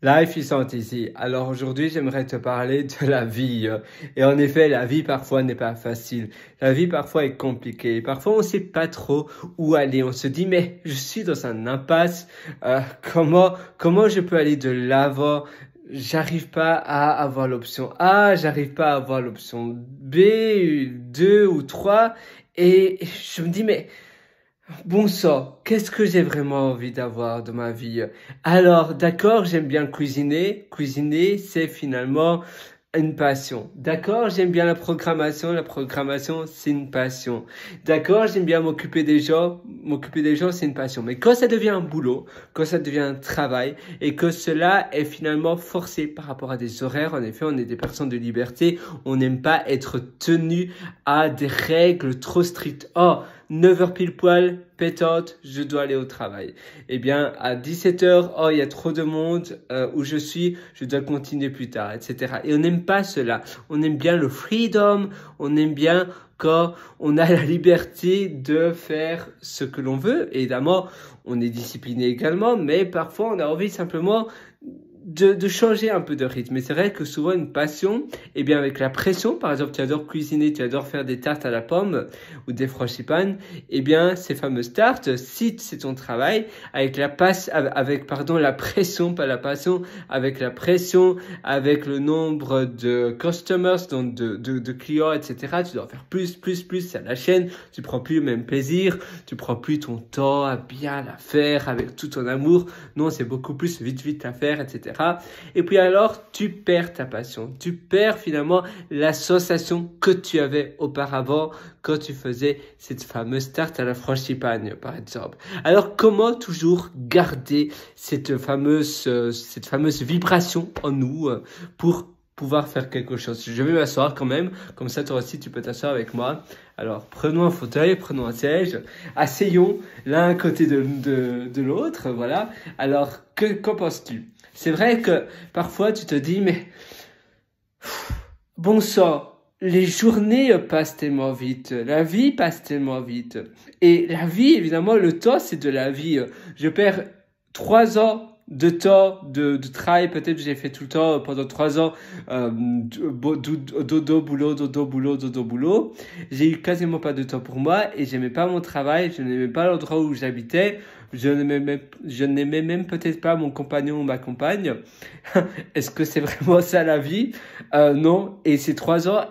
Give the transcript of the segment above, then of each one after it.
Life is not easy. Alors aujourd'hui, j'aimerais te parler de la vie. Et en effet, la vie parfois n'est pas facile. La vie parfois est compliquée. Parfois, on ne sait pas trop où aller. On se dit, mais je suis dans un impasse. Comment je peux aller de l'avant? J'arrive pas à avoir l'option A, j'arrive pas à avoir l'option B, 2 ou 3. Et je me dis, mais bon sang, qu'est-ce que j'ai vraiment envie d'avoir dans ma vie? Alors, d'accord, j'aime bien cuisiner. Cuisiner, c'est finalement une passion. D'accord, j'aime bien la programmation. La programmation, c'est une passion. D'accord, j'aime bien m'occuper des gens. M'occuper des gens, c'est une passion. Mais quand ça devient un boulot, quand ça devient un travail, et que cela est finalement forcé par rapport à des horaires, en effet, on est des personnes de liberté, on n'aime pas être tenu à des règles trop strictes. Oh, 9 heures pile poil, pétante, je dois aller au travail. Eh bien, à 17 heures, oh, il y a trop de monde où je dois continuer plus tard, etc. Et on n'aime pas cela. On aime bien le freedom, on aime bien quand on a la liberté de faire ce que l'on veut. Et évidemment, on est discipliné également, mais parfois on a envie simplement de changer un peu de rythme. Et c'est vrai que souvent une passion, eh bien avec la pression, par exemple tu adores cuisiner, tu adores faire des tartes à la pomme ou des frangipane, eh bien ces fameuses tartes, si c'est ton travail, avec la la pression, pas la passion, avec la pression, avec le nombre de customers, donc de clients, etc. Tu dois faire plus, c'est la chaîne, tu prends plus le même plaisir, tu prends plus ton temps à bien la faire avec tout ton amour. Non, c'est beaucoup plus vite à faire, etc. Et puis alors, tu perds ta passion. Tu perds finalement la sensation que tu avais auparavant quand tu faisais cette fameuse tarte à la frangipane, par exemple. Alors, comment toujours garder cette fameuse vibration en nous pour pouvoir faire quelque chose? Je vais m'asseoir quand même, comme ça toi aussi tu peux t'asseoir avec moi. Alors prenons un fauteuil, prenons un siège, asseyons l'un à côté de l'autre, voilà. Alors qu'en penses-tu? C'est vrai que parfois tu te dis, mais bon sang, les journées passent tellement vite, la vie passe tellement vite. Et la vie, évidemment, le temps, c'est de la vie. Je perds 3 ans de temps de travail, peut-être que j'ai fait tout le temps pendant 3 ans, dodo, boulot, dodo, boulot, dodo, boulot. J'ai eu quasiment pas de temps pour moi et j'aimais pas mon travail, je n'aimais pas l'endroit où j'habitais, je n'aimais même peut-être pas mon compagnon ou ma compagne. Est-ce que c'est vraiment ça la vie? Non. Et ces 3 ans,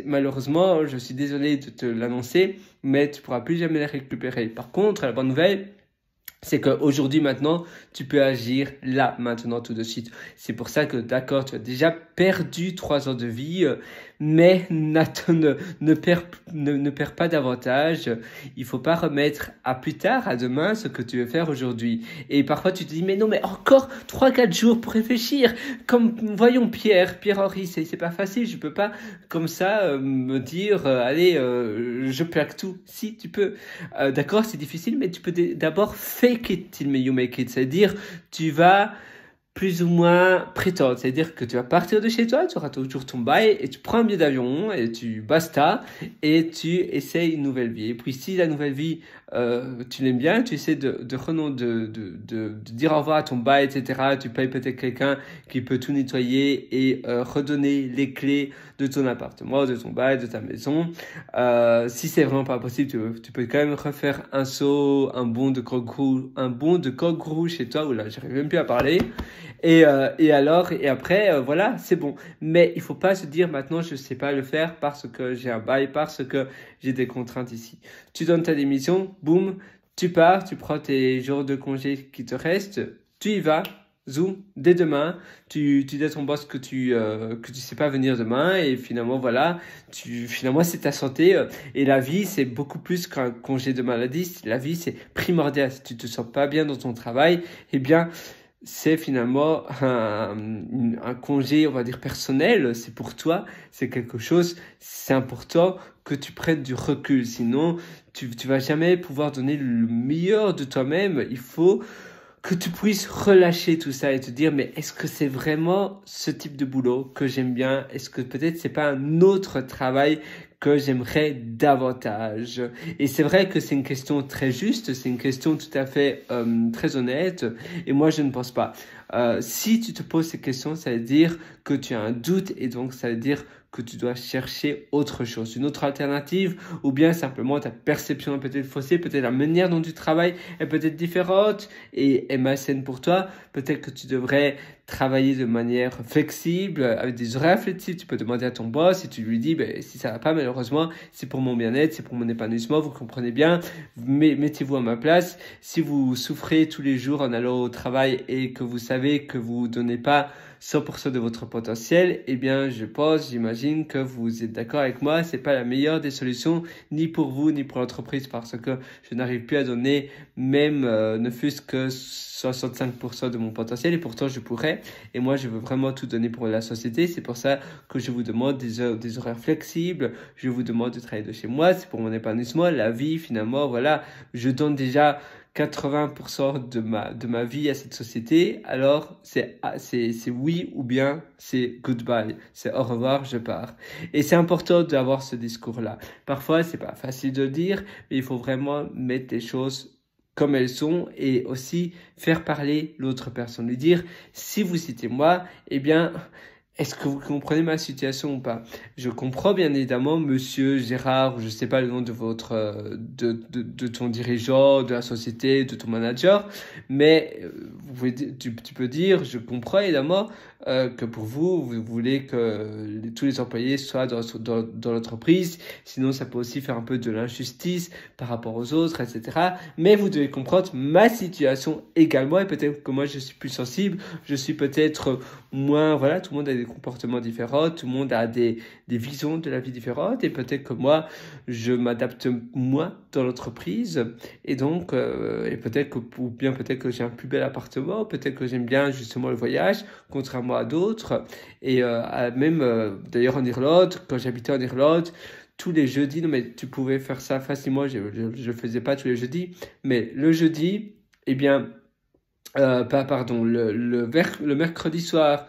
malheureusement, je suis désolé de te l'annoncer, mais tu pourras plus jamais les récupérer. Par contre, la bonne nouvelle, c'est qu'aujourd'hui, maintenant, tu peux agir là, maintenant, tout de suite. C'est pour ça que, d'accord, tu as déjà perdu 3 ans de vie, mais ne perds pas davantage. Il faut pas remettre à plus tard, à demain, ce que tu veux faire aujourd'hui. Et parfois, tu te dis, mais non, mais encore 3-4 jours pour réfléchir. Comme, voyons Pierre-Henri, c'est pas facile. Je peux pas, comme ça, me dire, allez, je plaque tout. Si, tu peux. D'accord, c'est difficile, mais tu peux d'abord fake it till you make it. C'est-à-dire, tu vas plus ou moins prétendre. C'est-à-dire que tu vas partir de chez toi, tu auras toujours ton bail et tu prends un billet d'avion et tu basta et tu essayes une nouvelle vie. Et puis si la nouvelle vie, tu l'aimes bien, tu essaies de dire au revoir à ton bail, etc. Tu payes peut-être quelqu'un qui peut tout nettoyer et redonner les clés de ton appartement, de ton bail, de ta maison. Si c'est vraiment pas possible, tu peux quand même refaire un saut, un bond de kangourou chez toi, où là, j'arrive même plus à parler. Et après, voilà, c'est bon. Mais il faut pas se dire maintenant, je sais pas le faire parce que j'ai un bail, parce que j'ai des contraintes ici. Tu donnes ta démission, boum, tu pars, tu prends tes jours de congé qui te restent, tu y vas. Zoom, dès demain, tu dis à ton boss que tu sais pas venir demain et finalement voilà, finalement c'est ta santé et la vie c'est beaucoup plus qu'un congé de maladie, la vie c'est primordial. Si tu te sens pas bien dans ton travail, eh bien c'est finalement un congé, on va dire personnel, c'est pour toi, c'est quelque chose, c'est important que tu prennes du recul, sinon tu vas jamais pouvoir donner le meilleur de toi-même. Il faut que tu puisses relâcher tout ça et te dire, mais est-ce que c'est vraiment ce type de boulot que j'aime bien? Est-ce que peut-être c'est pas un autre travail que j'aimerais davantage? Et c'est vrai que c'est une question très juste, c'est une question tout à fait très honnête, et moi je ne pense pas. Si tu te poses ces questions, ça veut dire que tu as un doute, et donc ça veut dire que tu dois chercher autre chose, une autre alternative, ou bien simplement ta perception est peut-être faussée, peut-être la manière dont tu travailles est peut-être différente et est malsaine pour toi. Peut-être que tu devrais travailler de manière flexible, avec des horaires flexibles. Tu peux demander à ton boss et tu lui dis, si ça va pas, malheureusement, c'est pour mon bien-être, c'est pour mon épanouissement, vous comprenez bien, mettez-vous à ma place. Si vous souffrez tous les jours en allant au travail et que vous savez que vous donnez pas 100% de votre potentiel, eh bien, j'imagine que vous êtes d'accord avec moi, c'est pas la meilleure des solutions, ni pour vous, ni pour l'entreprise, parce que je n'arrive plus à donner même, ne fût-ce que 65% de mon potentiel, et pourtant je pourrais, et moi je veux vraiment tout donner pour la société. C'est pour ça que je vous demande des horaires flexibles, je vous demande de travailler de chez moi, c'est pour mon épanouissement, la vie finalement, voilà, je donne déjà 80% de ma vie à cette société, alors c'est oui ou bien c'est goodbye, c'est au revoir, je pars. Et c'est important d'avoir ce discours-là. Parfois, c'est pas facile de le dire, mais il faut vraiment mettre les choses comme elles sont et aussi faire parler l'autre personne. Lui dire, si vous citez moi, eh bien, est-ce que vous comprenez ma situation ou pas? Je comprends bien évidemment, monsieur Gérard, ou je sais pas le nom de votre, de ton dirigeant, de la société, de ton manager, mais tu peux dire, je comprends évidemment que pour vous, vous voulez que tous les employés soient dans l'entreprise, sinon ça peut aussi faire un peu de l'injustice par rapport aux autres, etc. Mais vous devez comprendre ma situation également, et peut-être que moi je suis plus sensible, je suis peut-être moins, voilà, tout le monde a des comportements différents, tout le monde a des visions de la vie différentes, et peut-être que moi je m'adapte moins dans l'entreprise, et donc et peut-être que j'ai un plus bel appartement, peut-être que j'aime bien justement le voyage, contrairement à d'autres, et même d'ailleurs en Irlande, quand j'habitais en Irlande, tous les jeudis, non mais tu pouvais faire ça facilement, je le faisais pas tous les jeudis, mais le jeudi, eh bien, le mercredi soir,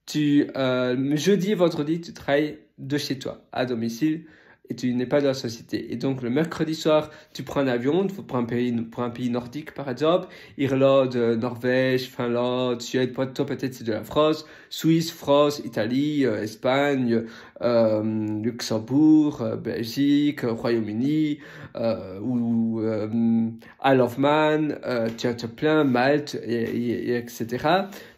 jeudi et vendredi, tu travailles de chez toi, à domicile, et tu n'es pas dans la société. Et donc, le mercredi soir, tu prends un avion pour un pays nordique, par exemple, Irlande, Norvège, Finlande, Suède, toi peut-être c'est de la France, Suisse, France, Italie, Espagne, Luxembourg, Belgique, Royaume-Uni, ou Isle of Man, tu as plein, Malte, etc.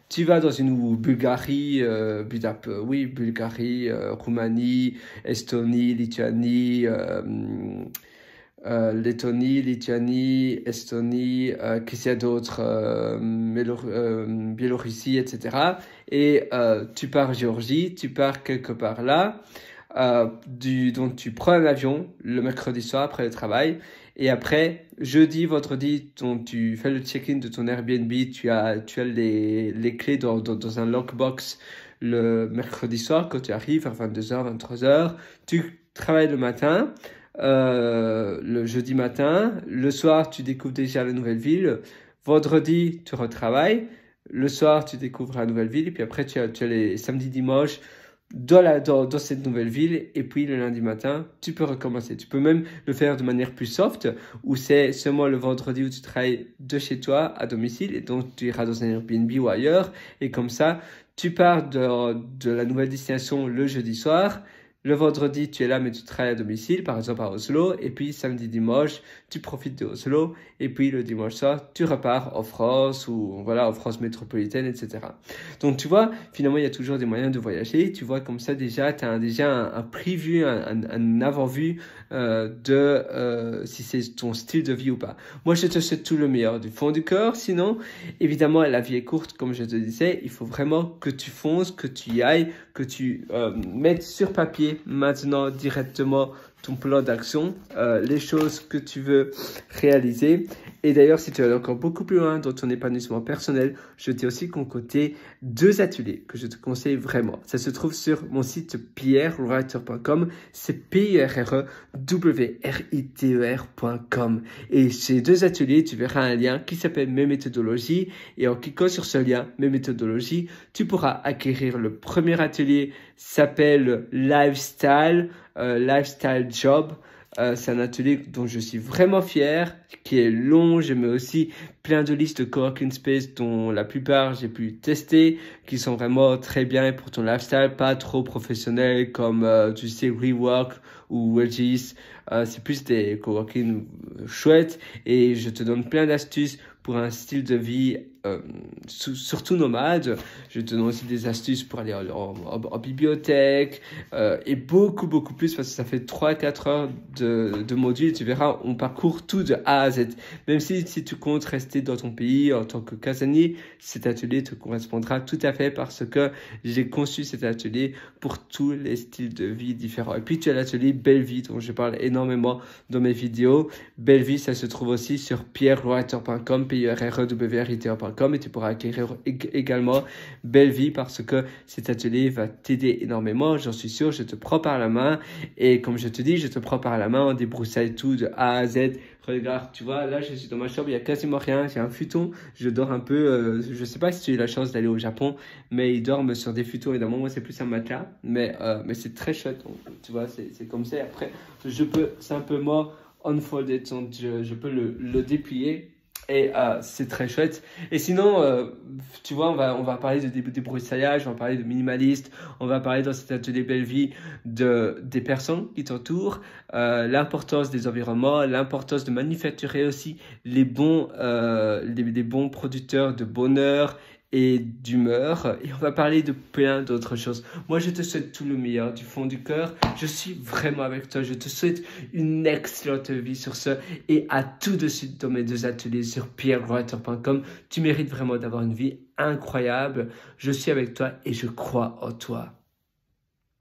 Tu vas dans une Bulgarie, Bulgarie, Roumanie, Estonie, Lituanie, Lettonie, Lituanie, Estonie, qu'est-ce qu'il y a d'autre, Biélorussie, etc. Et tu pars Géorgie, tu pars quelque part là, donc tu prends un avion le mercredi soir après le travail. Et après, jeudi, vendredi, tu fais le check-in de ton Airbnb, tu as les clés dans un lockbox le mercredi soir quand tu arrives à 22h, 23h. Tu travailles le matin, le jeudi matin. Le soir, tu découvres déjà la nouvelle ville. Vendredi, tu retravailles. Le soir, tu découvres la nouvelle ville. Et puis après, tu as les samedis, dimanches dans cette nouvelle ville, et puis le lundi matin, tu peux recommencer. Tu peux même le faire de manière plus soft, où c'est seulement le vendredi où tu travailles de chez toi à domicile, et donc tu iras dans un Airbnb ou ailleurs, et comme ça, tu pars de la nouvelle destination le jeudi soir. Le vendredi, tu es là, mais tu travailles à domicile, par exemple à Oslo. Et puis, samedi, dimanche, tu profites de Oslo. Et puis, le dimanche soir, tu repars en France ou voilà, en France métropolitaine, etc. Donc, tu vois, finalement, il y a toujours des moyens de voyager. Tu vois, comme ça, déjà, tu as déjà un preview, un avant-vue si c'est ton style de vie ou pas. Moi, je te souhaite tout le meilleur du fond du cœur. Sinon, évidemment, la vie est courte, comme je te disais. Il faut vraiment que tu fonces, que tu y ailles, que tu mettes sur papier maintenant directement ton plan d'action, les choses que tu veux réaliser, Et d'ailleurs, si tu veux aller encore beaucoup plus loin dans ton épanouissement personnel, je t'ai aussi concocté 2 ateliers que je te conseille vraiment. Ça se trouve sur mon site pierrewriter.com, c'est pierrewriter.com. Et ces 2 ateliers, tu verras un lien qui s'appelle Mes méthodologies. Et en cliquant sur ce lien, Mes méthodologies, tu pourras acquérir le premier atelier, s'appelle Lifestyle Job. C'est un atelier dont je suis vraiment fier, qui est long. Je mets aussi plein de listes de coworking space dont la plupart j'ai pu tester, qui sont vraiment très bien pour ton lifestyle, pas trop professionnel comme tu sais WeWork ou Wedges. C'est plus des coworking chouettes et je te donne plein d'astuces pour un style de vie surtout nomade. Je te donne aussi des astuces pour aller en bibliothèque et beaucoup plus parce que ça fait 3-4 heures de modules. Tu verras, on parcourt tout de A à Z. Même si tu comptes rester dans ton pays en tant que casanier, cet atelier te correspondra tout à fait parce que j'ai conçu cet atelier pour tous les styles de vie différents. Et puis tu as l'atelier Belle Vie dont je parle énormément dans mes vidéos. Belle Vie, ça se trouve aussi sur pierrewriter.com, pierrewriter.com, et tu pourras acquérir également Belle Vie parce que cet atelier va t'aider énormément, j'en suis sûr. Je te prends par la main et comme je te dis, je te prends par la main, on débroussaille tout de A à Z. Regarde, tu vois, là je suis dans ma chambre, il n'y a quasiment rien, j'ai un futon, je dors un peu, je sais pas si tu as eu la chance d'aller au Japon, mais ils dorment sur des futons, évidemment, moi c'est plus un matelas, mais c'est très chouette, donc, tu vois, c'est comme ça. Et après, je peux simplement unfold it, donc je peux le déplier. Et c'est très chouette. Et sinon, tu vois, on va parler de débroussaillage, on va parler de minimaliste, on va parler dans cet atelier Belle Vie des personnes qui t'entourent, l'importance des environnements, l'importance de manufacturer aussi les bons producteurs de bonheur et d'humeur, et on va parler de plein d'autres choses. Moi, je te souhaite tout le meilleur du fond du cœur. Je suis vraiment avec toi. Je te souhaite une excellente vie sur ce, et à tout de suite dans mes 2 ateliers sur pierrewriter.com. Tu mérites vraiment d'avoir une vie incroyable. Je suis avec toi et je crois en toi.